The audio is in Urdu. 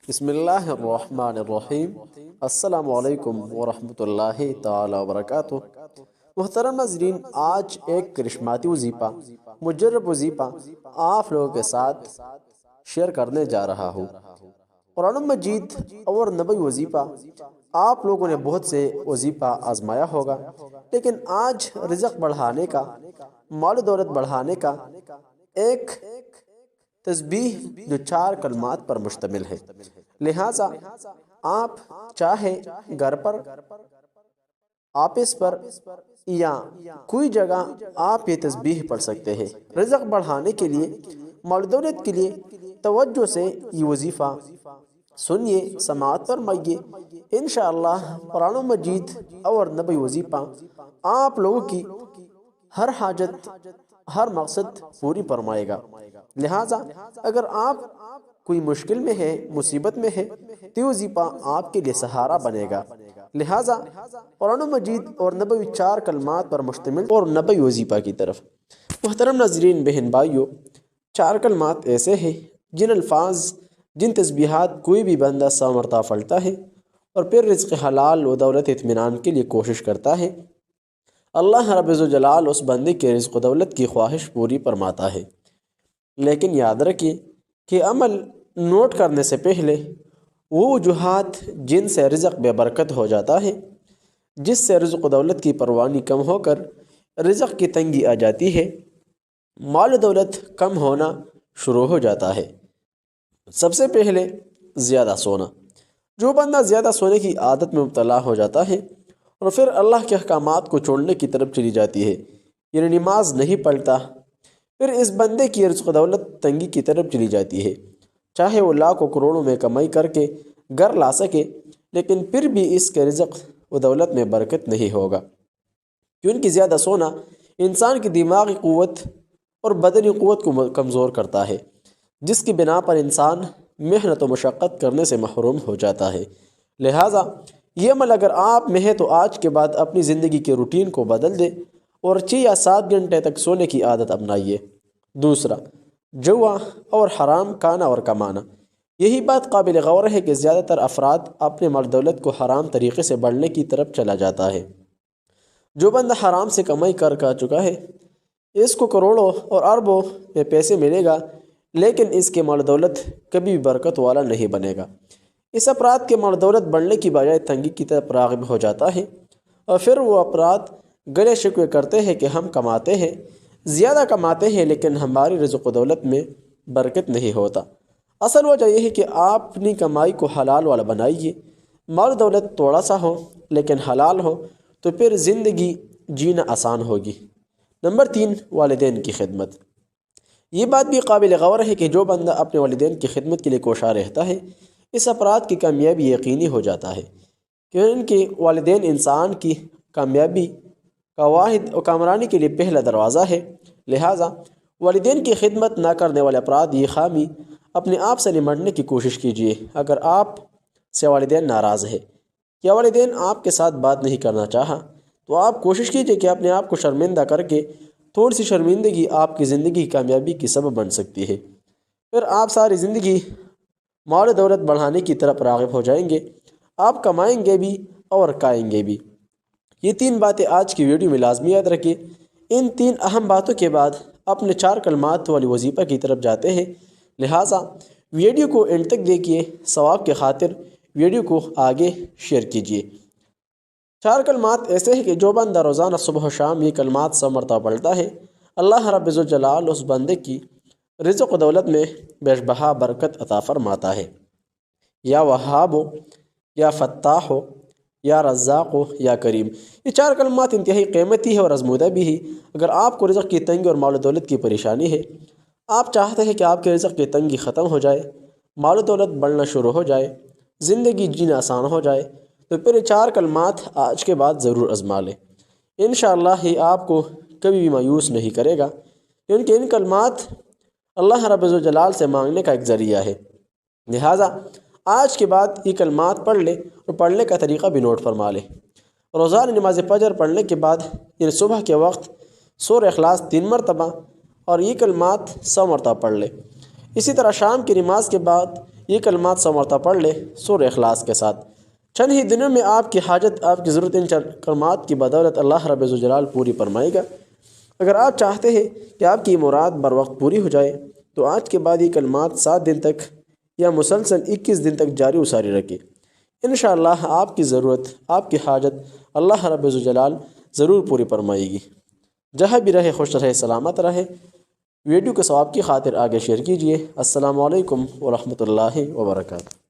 بسم اللہ الرحمن الرحیم۔ السلام علیکم ورحمۃ اللہ تعالی وبرکاتہ۔ محترم ناظرین، آج ایک کرشماتی وظیفہ، مجرب وظیفہ آپ لوگوں کے ساتھ شیئر کرنے جا رہا ہوں۔ قرآن مجید اور نبوی وظیفہ آپ لوگوں نے بہت سے وظیفہ آزمایا ہوگا، لیکن آج رزق بڑھانے کا، مال و دولت بڑھانے کا ایک تسبیح جو 4 کلمات پر مشتمل ہے، لہٰذا آپ چاہے گھر پر، آفس پر یا کوئی جگہ آپ یہ تسبیح پڑھ سکتے ہیں۔ رزق بڑھانے کے لیے، مال و دولت کے لیے توجہ سے یہ وظیفہ سنیے، سماعت فرمائیے۔ انشاءاللہ قرآن مجید اور نبوی وظیفہ آپ لوگوں کی ہر حاجت، ہر مقصد پوری فرمائے گا۔ لہٰذا اگر آپ کوئی مشکل میں ہے، مصیبت میں ہے، تو یہ وظیفہ آپ کے لیے سہارا بنے گا۔ لہٰذا قرآن مجید اور نبوی 4 کلمات پر مشتمل اور نبوی وظیفہ کی طرف۔ محترم ناظرین، بہن بھائیو، 4 کلمات ایسے ہیں جن الفاظ، جن تسبیحات کوئی بھی بندہ 100 مرتبہ پڑھتا ہے اور پھر رزق حلال و دولت اطمینان کے لیے کوشش کرتا ہے، اللہ رب الجلال اس بندے کے رزق و دولت کی خواہش پوری فرماتا ہے۔ لیکن یاد رکھیے کہ عمل نوٹ کرنے سے پہلے وہ وجوہات جن سے رزق بے برکت ہو جاتا ہے، جس سے رزق و دولت کی پروانی کم ہو کر رزق کی تنگی آ جاتی ہے، مال و دولت کم ہونا شروع ہو جاتا ہے۔ سب سے پہلے زیادہ سونا۔ جو بندہ زیادہ سونے کی عادت میں مبتلا ہو جاتا ہے اور پھر اللہ کے احکامات کو چھوڑنے کی طرف چلی جاتی ہے، یعنی نماز نہیں پڑھتا، پھر اس بندے کی رزق و دولت تنگی کی طرف چلی جاتی ہے۔ چاہے وہ لاکھوں کروڑوں میں کمائی کر کے گھر لا سکے، لیکن پھر بھی اس کے رزق و دولت میں برکت نہیں ہوگا، کیونکہ زیادہ سونا انسان کی دماغی قوت اور بدنی قوت کو کمزور کرتا ہے، جس کی بنا پر انسان محنت و مشقت کرنے سے محروم ہو جاتا ہے۔ لہٰذا یہ عمل اگر آپ میں ہے تو آج کے بعد اپنی زندگی کے روٹین کو بدل دے اور 6 یا 7 گھنٹے تک سونے کی عادت اپنائیے۔ دوسرا، جوا اور حرام کھانا اور کمانا۔ یہی بات قابل غور ہے کہ زیادہ تر افراد اپنے مال دولت کو حرام طریقے سے بڑھنے کی طرف چلا جاتا ہے۔ جو بندہ حرام سے کمائی کر چکا ہے، اس کو کروڑوں اور اربوں میں پیسے ملے گا، لیکن اس کے مال دولت کبھی بھی برکت والا نہیں بنے گا۔ اس افراد کے مال دولت بڑھنے کی بجائے تنگی کی طرف راغب ہو جاتا ہے، اور پھر وہ افراد گلے شکوے کرتے ہیں کہ ہم کماتے ہیں، زیادہ کماتے ہیں، لیکن ہماری رزق و دولت میں برکت نہیں ہوتا۔ اصل وجہ یہ ہے کہ آپ اپنی کمائی کو حلال والا بنائیے۔ مال و دولت تھوڑا سا ہو لیکن حلال ہو تو پھر زندگی جینا آسان ہوگی۔ نمبر 3، والدین کی خدمت۔ یہ بات بھی قابل غور ہے کہ جو بندہ اپنے والدین کی خدمت کے لیے کوشاں رہتا ہے، اس افراد کی کامیابی یقینی ہو جاتا ہے، کیونکہ والدین انسان کی کامیابی کا واحد و کامرانی کے لیے پہلا دروازہ ہے۔ لہٰذا والدین کی خدمت نہ کرنے والے افراد یہ خامی اپنے آپ سے نمٹنے کی کوشش کیجیے۔ اگر آپ سے والدین ناراض ہے یا والدین آپ کے ساتھ بات نہیں کرنا چاہا، تو آپ کوشش کیجیے کہ اپنے آپ کو شرمندہ کر کے، تھوڑی سی شرمندگی آپ کی زندگی کی کامیابی کی سبب بن سکتی ہے۔ پھر آپ ساری زندگی مال و دولت بڑھانے کی طرف راغب ہو جائیں گے، آپ کمائیں گے بھی اور کھائیں گے بھی۔ یہ 3 باتیں آج کی ویڈیو میں لازمی یاد رکھیں۔ ان 3 اہم باتوں کے بعد اپنے 4 کلمات والی وظیفہ کی طرف جاتے ہیں، لہٰذا ویڈیو کو اینڈ تک دیکھیے، ثواب کے خاطر ویڈیو کو آگے شیئر کیجیے۔ 4 کلمات ایسے ہیں کہ جو بندہ روزانہ صبح و شام یہ کلمات 100 مرتبہ پڑھتا ہے، اللہ رب الجلال اس بندے کی رزق و دولت میں بیش بہا برکت عطا فرماتا ہے۔ یا وہاب ہو، یا فتاح ہو، یا رزاق ہو، یا کریم۔ یہ 4 کلمات انتہائی قیمتی ہے اور آزمودہ بھی ہے۔ اگر آپ کو رزق کی تنگی اور مال و دولت کی پریشانی ہے، آپ چاہتے ہیں کہ آپ کے رزق کی تنگی ختم ہو جائے، مال و دولت بڑھنا شروع ہو جائے، زندگی جینا آسان ہو جائے، تو پھر یہ 4 کلمات آج کے بعد ضرور آزما لیں۔ انشاءاللہ یہ آپ کو کبھی بھی مایوس نہیں کرے گا، کیونکہ ان کلمات اللہ رب الجلال سے مانگنے کا ایک ذریعہ ہے۔ لہٰذا آج کے بعد یہ کلمات پڑھ لیں اور پڑھنے کا طریقہ بھی نوٹ فرما لیں۔ روزانہ نماز فجر پڑھنے کے بعد، یعنی صبح کے وقت، سورہ اخلاص 3 مرتبہ اور یہ کلمات 100 مرتبہ پڑھ لیں۔ اسی طرح شام کی نماز کے بعد یہ کلمات 100 مرتبہ پڑھ لے سورہ اخلاص کے ساتھ۔ چند ہی دنوں میں آپ کی حاجت، آپ کی ضرورت ان کلمات کی بدولت اللہ رب ذوالجلال پوری فرمائے گا۔ اگر آپ چاہتے ہیں کہ آپ کی مراد بر وقت پوری ہو جائے تو آج کے بعد یہ کلمات 7 دن تک یا مسلسل 21 دن تک جاری و ساری رکھیں۔ انشاءاللہ آپ کی ضرورت، آپ کی حاجت اللہ رب ذوالجلال ضرور پوری فرمائے گی۔ جہاں بھی رہے خوش رہے، سلامت رہے۔ ویڈیو کو ثواب کی خاطر آگے شیئر کیجیے۔ السلام علیکم ورحمۃ اللہ وبرکاتہ۔